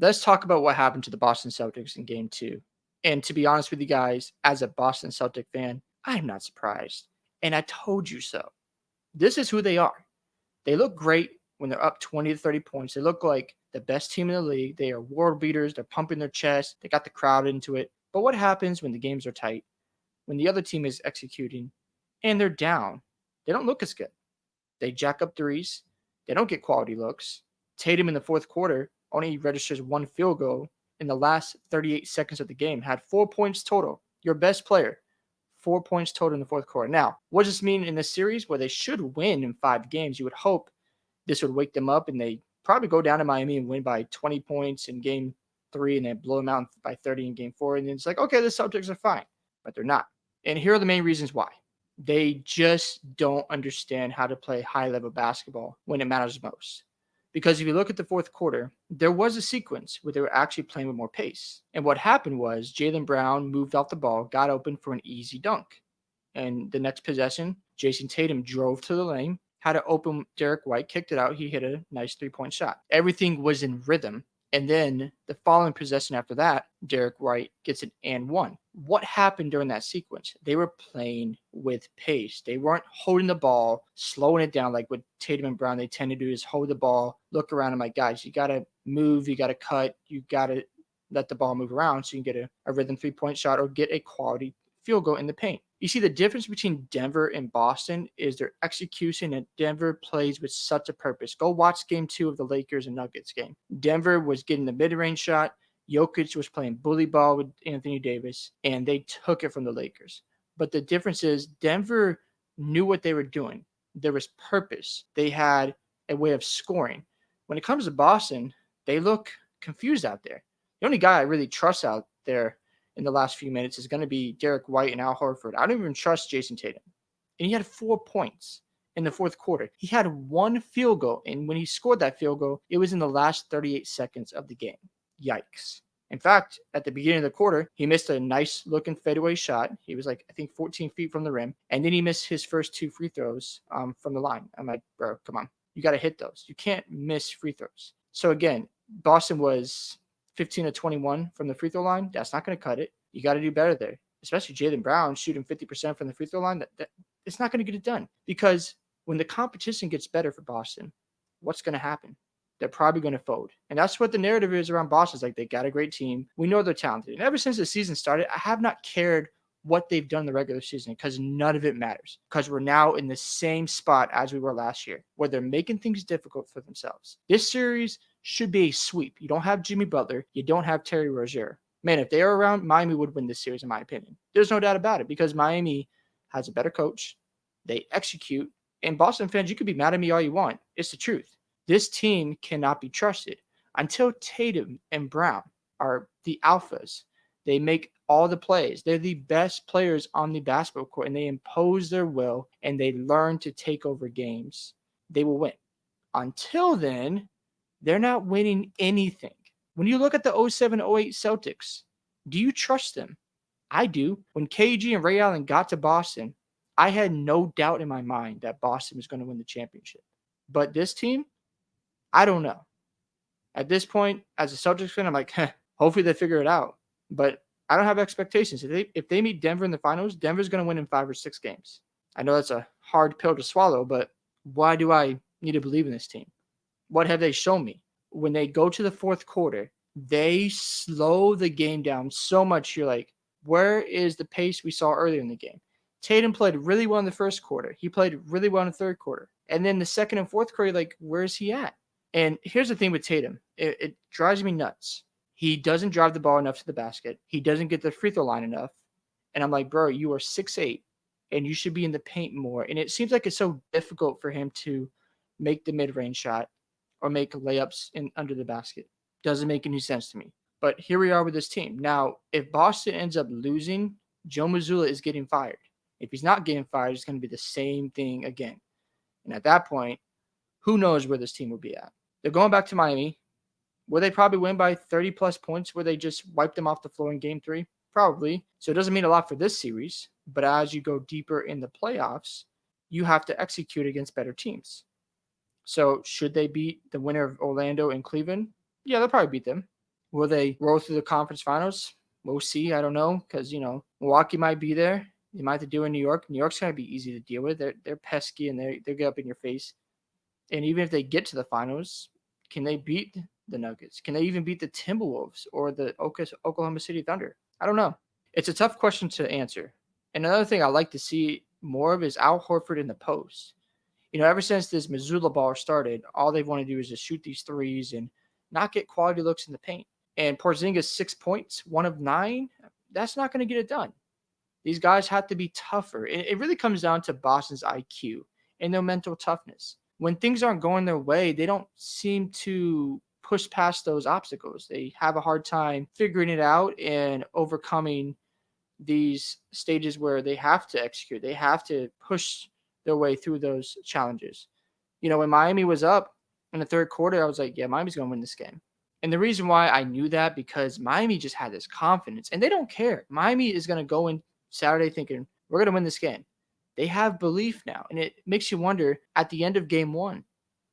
Let's talk about what happened to the Boston Celtics in game 2. And to be honest with you guys, as a Boston Celtic fan, I'm not surprised. And I told you so. This is who they are. They look great when they're up 20 to 30 points. They look like the best team in the league. They are world beaters. They're pumping their chest. They got the crowd into it. But what happens when the games are tight? When the other team is executing and they're down, they don't look as good. They jack up threes. They don't get quality looks. Tatum in the fourth quarter only registers one field goal in the last 38 seconds of the game, had 4 points total. Your best player, 4 points total in the fourth quarter. Now, what does this mean in this series where they should win in 5 games? You would hope this would wake them up and they probably go down to Miami and win by 20 points in game 3 and then blow them out by 30 in game 4. And then it's like, okay, the Celtics are fine, but they're not. And here are the main reasons why. They just don't understand how to play high level basketball when it matters most. Because if you look at the fourth quarter, there was a sequence where they were actually playing with more pace. And what happened was Jaylen Brown moved off the ball, got open for an easy dunk. And the next possession, Jason Tatum drove to the lane, had an open Derek White, kicked it out. He hit a nice 3-point shot. Everything was in rhythm. And then the following possession after that, Derek White gets an and one. What happened during that sequence? They were playing with pace. They weren't holding the ball, slowing it down like what Tatum and Brown they tend to do is hold the ball, look around. I'm like, guys, you got to move, you got to cut, you got to let the ball move around so you can get a rhythm 3-point shot or get a quality field goal in the paint. You see, the difference between Denver and Boston is their execution, and Denver plays with such a purpose. Go watch game 2 of the Lakers and Nuggets game. Denver was getting the mid-range shot. Jokic was playing bully ball with Anthony Davis, and they took it from the Lakers. But the difference is Denver knew what they were doing. There was purpose. They had a way of scoring. When it comes to Boston, they look confused out there. The only guy I really trust out there in the last few minutes is going to be Derek White and Al Horford. I don't even trust Jason Tatum. And he had 4 points in the fourth quarter. He had one field goal, and when he scored that field goal, it was in the last 38 seconds of the game. Yikes. In fact, at the beginning of the quarter, he missed a nice looking fadeaway shot. He was like, I think 14 feet from the rim. And then he missed his first 2 free throws from the line. I'm like, bro, come on. You got to hit those. You can't miss free throws. So again, Boston was 15 to 21 from the free throw line. That's not going to cut it. You got to do better there, especially Jaylen Brown shooting 50% from the free throw line. That it's not going to get it done because when the competition gets better for Boston, what's going to happen? They're probably going to fold. And that's what the narrative is around Boston. It's like they got a great team. We know they're talented. And ever since the season started, I have not cared what they've done in the regular season because none of it matters because we're now in the same spot as we were last year where they're making things difficult for themselves. This series should be a sweep. You don't have Jimmy Butler. You don't have Terry Rozier. Man, if they are around, Miami would win this series, in my opinion. There's no doubt about it because Miami has a better coach. They execute. And Boston fans, you can be mad at me all you want. It's the truth. This team cannot be trusted until Tatum and Brown are the alphas. They make all the plays. They're the best players on the basketball court, and they impose their will, and they learn to take over games. They will win. Until then, they're not winning anything. When you look at the 07-08 Celtics, do you trust them? I do. When KG and Ray Allen got to Boston, I had no doubt in my mind that Boston was going to win the championship. But this team, I don't know. At this point, as a Celtics fan, I'm like, hopefully they figure it out. But I don't have expectations. If they meet Denver in the finals, Denver's going to win in 5 or 6 games. I know that's a hard pill to swallow, but why do I need to believe in this team? What have they shown me? When they go to the fourth quarter, they slow the game down so much. You're like, where is the pace we saw earlier in the game? Tatum played really well in the first quarter. He played really well in the third quarter. And then the second and fourth quarter, like, where's he at? And here's the thing with Tatum. It drives me nuts. He doesn't drive the ball enough to the basket. He doesn't get the free throw line enough. And I'm like, bro, you are 6'8", and you should be in the paint more. And it seems like it's so difficult for him to make the mid-range shot or make layups under the basket. Doesn't make any sense to me. But here we are with this team. Now, if Boston ends up losing, Joe Mazzulla is getting fired. If he's not getting fired, it's going to be the same thing again. And at that point, who knows where this team will be at? They're going back to Miami. Will they probably win by 30-plus points where they just wipe them off the floor in Game 3? Probably. So it doesn't mean a lot for this series. But as you go deeper in the playoffs, you have to execute against better teams. So should they beat the winner of Orlando and Cleveland? Yeah, they'll probably beat them. Will they roll through the conference finals? We'll see. I don't know because Milwaukee might be there. They might have to do it in New York. New York's gonna be easy to deal with. They're pesky and they get up in your face. And even if they get to the finals, can they beat the Nuggets? Can they even beat the Timberwolves or the Oklahoma City Thunder? I don't know. It's a tough question to answer. And another thing I like to see more of is Al Horford in the post. Ever since this Missoula ball started, all they want to do is just shoot these threes and not get quality looks in the paint. And Porzingis 6 points, 1 of 9. That's not going to get it done. These guys have to be tougher. It really comes down to Boston's IQ and their mental toughness. When things aren't going their way, they don't seem to push past those obstacles. They have a hard time figuring it out and overcoming these stages where they have to execute. They have to push their way through those challenges. When Miami was up in the third quarter, I was like, yeah, Miami's going to win this game. And the reason why I knew that because Miami just had this confidence and they don't care. Miami is going to go in Saturday thinking, we're going to win this game. They have belief now. And it makes you wonder at the end of game 1,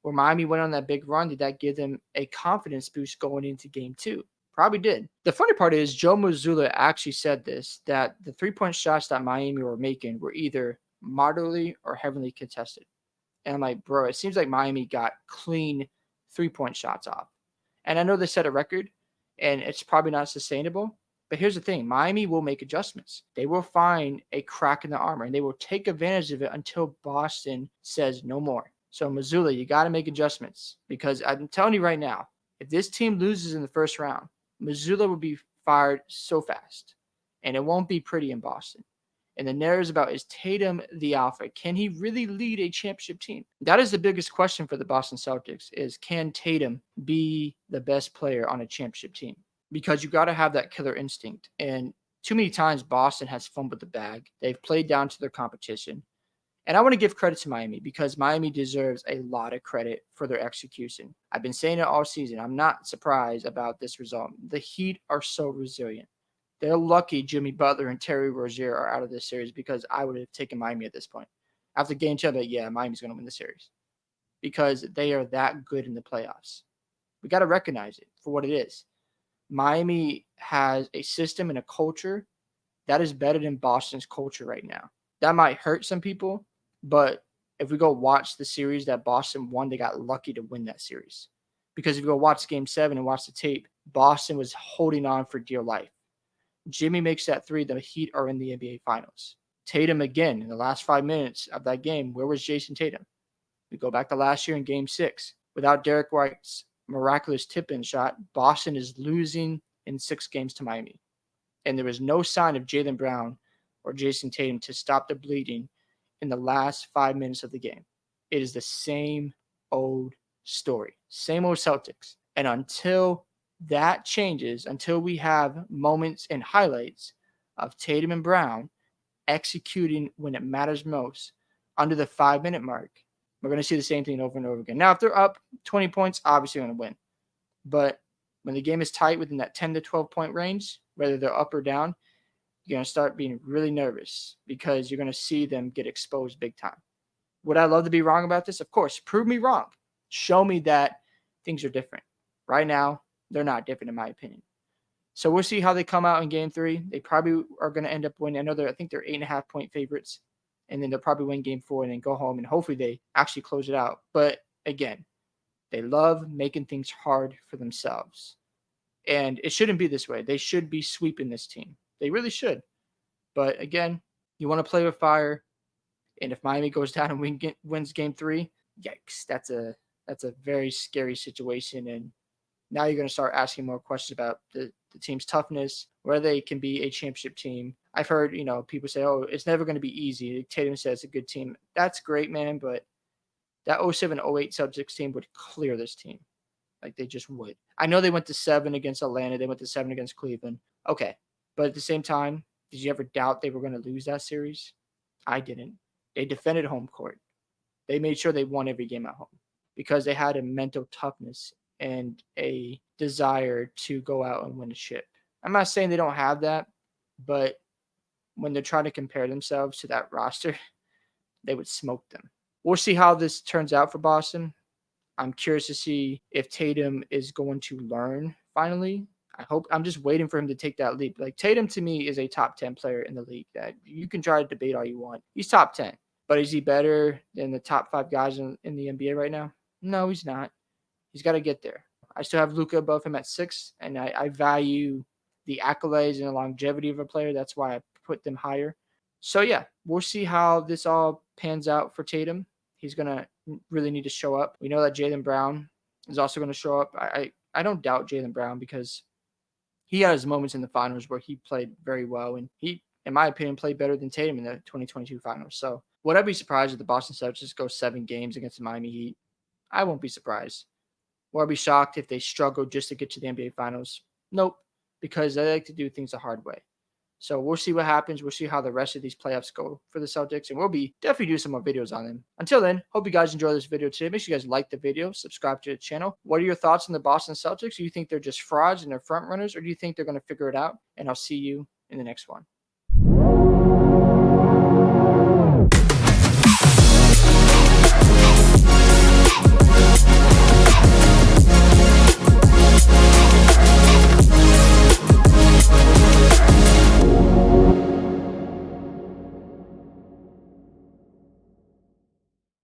where Miami went on that big run, did that give them a confidence boost going into game 2? Probably did. The funny part is Joe Mazzulla actually said this, that the 3-point shots that Miami were making were either moderately or heavily contested. And I'm like, bro, it seems like Miami got clean 3-point shots off. And I know they set a record, and it's probably not sustainable. But here's the thing. Miami will make adjustments. They will find a crack in the armor, and they will take advantage of it until Boston says no more. So, Mazzulla, you got to make adjustments because I'm telling you right now, if this team loses in the first round, Mazzulla will be fired so fast, and it won't be pretty in Boston. And the narrative about is Tatum the alpha? Can he really lead a championship team? That is the biggest question for the Boston Celtics is can Tatum be the best player on a championship team? Because you got to have that killer instinct. And too many times Boston has fumbled the bag. They've played down to their competition. And I want to give credit to Miami because Miami deserves a lot of credit for their execution. I've been saying it all season. I'm not surprised about this result. The Heat are so resilient. They're lucky Jimmy Butler and Terry Rozier are out of this series because I would have taken Miami at this point. After game 2, I'm like, yeah, Miami's going to win the series because they are that good in the playoffs. We got to recognize it for what it is. Miami has a system and a culture that is better than Boston's culture right now. That might hurt some people, but if we go watch the series that Boston won, they got lucky to win that series. Because if you go watch game 7 and watch the tape, Boston was holding on for dear life. Jimmy makes that 3, the Heat are in the NBA Finals. Tatum again in the last 5 minutes of that game. Where was Jason Tatum? We go back to last year in game 6. Without Derek White's miraculous tip-in shot, Boston is losing in 6 games to Miami. And there was no sign of Jaylen Brown or Jason Tatum to stop the bleeding in the last 5 minutes of the game. It is the same old story. Same old Celtics. And until that changes, until we have moments and highlights of Tatum and Brown executing when it matters most under the 5-minute mark, we're going to see the same thing over and over again. Now, if they're up 20 points, obviously going to win. But when the game is tight within that 10 to 12 point range, whether they're up or down, you're going to start being really nervous because you're going to see them get exposed big time. Would I love to be wrong about this? Of course. Prove me wrong. Show me that things are different. Right now, they're not different in my opinion. So we'll see how they come out in game 3. They probably are going to end up winning. I think they're 8.5 point favorites. And then they'll probably win game 4 and then go home. And hopefully they actually close it out. But again, they love making things hard for themselves. And it shouldn't be this way. They should be sweeping this team. They really should. But again, you want to play with fire. And if Miami goes down and wins game 3, yikes, that's a very scary situation. And now you're going to start asking more questions about the team's toughness, whether they can be a championship team. I've heard, people say, oh, it's never going to be easy. Tatum says it's a good team. That's great, man. But that 07-08 Celtics team would clear this team. Like they just would. I know they went to 7 against Atlanta. They went to 7 against Cleveland. Okay. But at the same time, did you ever doubt they were going to lose that series? I didn't. They defended home court. They made sure they won every game at home because they had a mental toughness and a desire to go out and win a ship. I'm not saying they don't have that, but when they're trying to compare themselves to that roster, they would smoke them. We'll see how this turns out for Boston. I'm curious to see if Tatum is going to learn finally. I'm just waiting for him to take that leap. Like Tatum to me is a top 10 player in the league that you can try to debate all you want. He's top 10, but is he better than the top 5 guys in the NBA right now? No, he's not. He's got to get there. I still have Luka above him at 6, and I value the accolades and the longevity of a player. That's why I put them higher. So yeah, we'll see how this all pans out for Tatum. He's gonna really need to show up. We know that Jaylen Brown is also going to show up. I don't doubt Jaylen Brown because he had his moments in the finals where he played very well, and he, in my opinion, played better than Tatum in the 2022 finals. So would I be surprised if the Boston Celtics go 7 games against the Miami Heat? I won't be surprised. Will I be shocked if they struggle just to get to the NBA Finals? Nope, because they like to do things the hard way. So we'll see what happens. We'll see how the rest of these playoffs go for the Celtics, and we'll be definitely do some more videos on them. Until then, hope you guys enjoy this video today. Make sure you guys like the video, subscribe to the channel. What are your thoughts on the Boston Celtics? Do you think they're just frauds and they're front runners, or do you think they're going to figure it out? And I'll see you in the next one.